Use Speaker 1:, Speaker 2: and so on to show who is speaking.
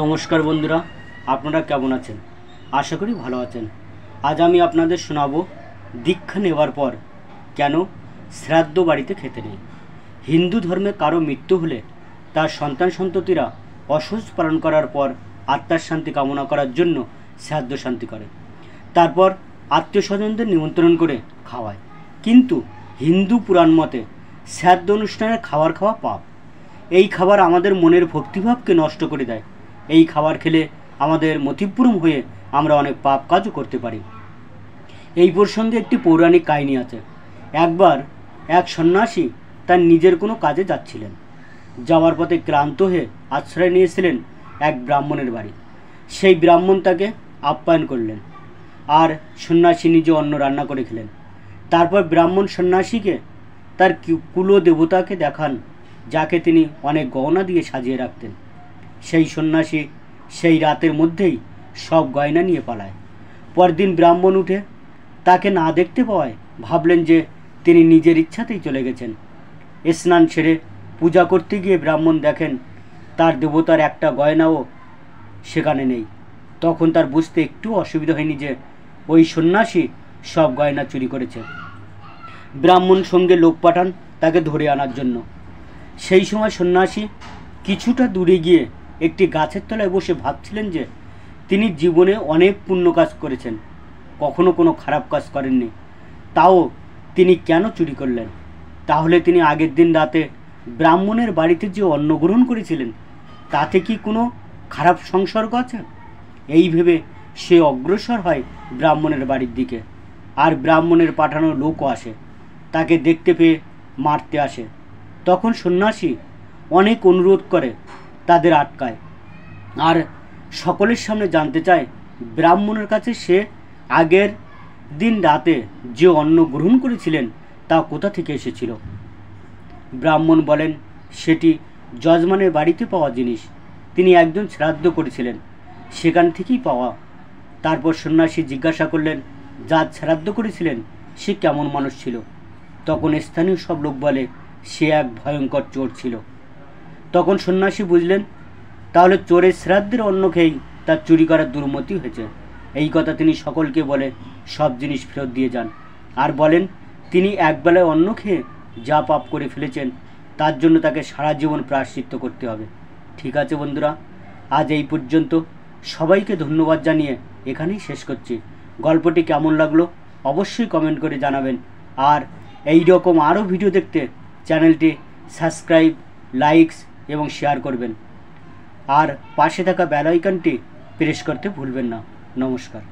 Speaker 1: নমস্কার বন্ধুরা, আপনারা কেমন আছেন? আশা করি ভালো আছেন। আজ আমি আপনাদের শোনাবো দীক্ষা নেওয়ার পর কেন শ্রাদ্ধ বাড়িতে খেতে নেই। হিন্দু ধর্মে কারো মৃত্যু হলে তার সন্তান সন্ততিরা অসহ্য পালন করার পর আত্মার শান্তি কামনা করার জন্য শ্রাদ্ধ শান্তি করে, তারপর আত্মীয় স্বজনদের নিমন্ত্রণ করে খাওয়ায়। কিন্তু হিন্দু পুরাণ মতে শ্রাদ্ধ অনুষ্ঠানে খাবার খাওয়া পাপ। এই খাবার আমাদের মনের ভক্তিভাবকে নষ্ট করে দেয়। এই খাবার খেলে আমাদের মতিভ্রম হয়ে আমরা অনেক পাপ কাজও করতে পারি। এই প্রসঙ্গে একটি পৌরাণিক কাহিনী আছে। একবার এক সন্ন্যাসী তার নিজের কোনো কাজে যাচ্ছিলেন। যাওয়ার পথে ক্লান্ত হয়ে আশ্রয় নিয়েছিলেন এক ব্রাহ্মণের বাড়ি। সেই ব্রাহ্মণ তাকে আপ্যায়ন করলেন আর সন্ন্যাসী নিজে অন্ন রান্না করে খেলেন। তারপর ব্রাহ্মণ সন্ন্যাসীকে তার কুলদেবতাকে দেখান, যাকে তিনি অনেক গয়না দিয়ে সাজিয়ে রাখতেন। সেই সন্ন্যাসী সেই রাতের মধ্যেই সব গয়না নিয়ে পালায়। পরদিন ব্রাহ্মণ উঠে তাকে না দেখতে পাওয়ায় ভাবলেন যে তিনি নিজের ইচ্ছাতেই চলে গেছেন। স্নান সেরে পূজা করতে গিয়ে ব্রাহ্মণ দেখেন তার দেবতার একটা গয়নাও সেখানে নেই। তখন তার বুঝতে একটু অসুবিধা হয়নি যে ওই সন্ন্যাসী সব গয়না চুরি করেছে। ব্রাহ্মণ সঙ্গে লোক পাঠান তাকে ধরে আনার জন্য। সেই সময় সন্ন্যাসী কিছুটা দূরে গিয়ে একটি গাছের তলায় বসে ভাবছিলেন যে তিনি জীবনে অনেক পুণ্য কাজ করেছেন, কখনো কোনো খারাপ কাজ করেননি, তাও তিনি কেন চুরি করলেন? তাহলে তিনি আগের দিন রাতে ব্রাহ্মণের বাড়িতে যে অন্ন গ্রহণ করেছিলেন তাতে কি কোনো খারাপ সংসর্গ আছে? এই ভেবে সে অগ্রসর হয় ব্রাহ্মণের বাড়ির দিকে। আর ব্রাহ্মণের পাঠানো লোকও আসে, তাকে দেখতে পেয়ে মারতে আসে। তখন সন্ন্যাসী অনেক অনুরোধ করে তাদের আটকায় আর সকলের সামনে জানতে চায় ব্রাহ্মণের কাছে সে আগের দিন রাতে যে অন্ন গ্রহণ করেছিলেন তা কোথা থেকে এসেছিল। ব্রাহ্মণ বলেন সেটি যজমানের বাড়িতে পাওয়া জিনিস, তিনি একজন শ্রাদ্ধ করেছিলেন, সেখান থেকেই পাওয়া। তারপর সন্ন্যাসী জিজ্ঞাসা করলেন যার শ্রাদ্ধ করেছিলেন সে কেমন মানুষ ছিল। তখন স্থানীয় সব লোক বলে সে এক ভয়ঙ্কর চোর ছিল। তখন সন্ন্যাসী বুঝলেন তাহলে চোরের শ্রাদ্ধের অন্ন খেয়েই তার চুরি করার দুর্মতি হয়েছে। এই কথা তিনি সকলকে বলে সব জিনিস ফেরত দিয়ে যান আর বলেন তিনি একবেলায় অন্ন খেয়ে যা পাপ করে ফেলেছেন তার জন্য তাকে সারা জীবন প্রায়শ্চিত্ত করতে হবে। ঠিক আছে বন্ধুরা, আজ এই পর্যন্ত। সবাইকে ধন্যবাদ জানিয়ে এখানেই শেষ করছি। গল্পটি কেমন লাগলো অবশ্যই কমেন্ট করে জানাবেন। আর এই রকম আরও ভিডিও দেখতে চ্যানেলটি সাবস্ক্রাইব, লাইকস এবং শেয়ার করবেন। আর পাশে থাকা বেল আইকনটি প্রেস করতে ভুলবেন না। নমস্কার।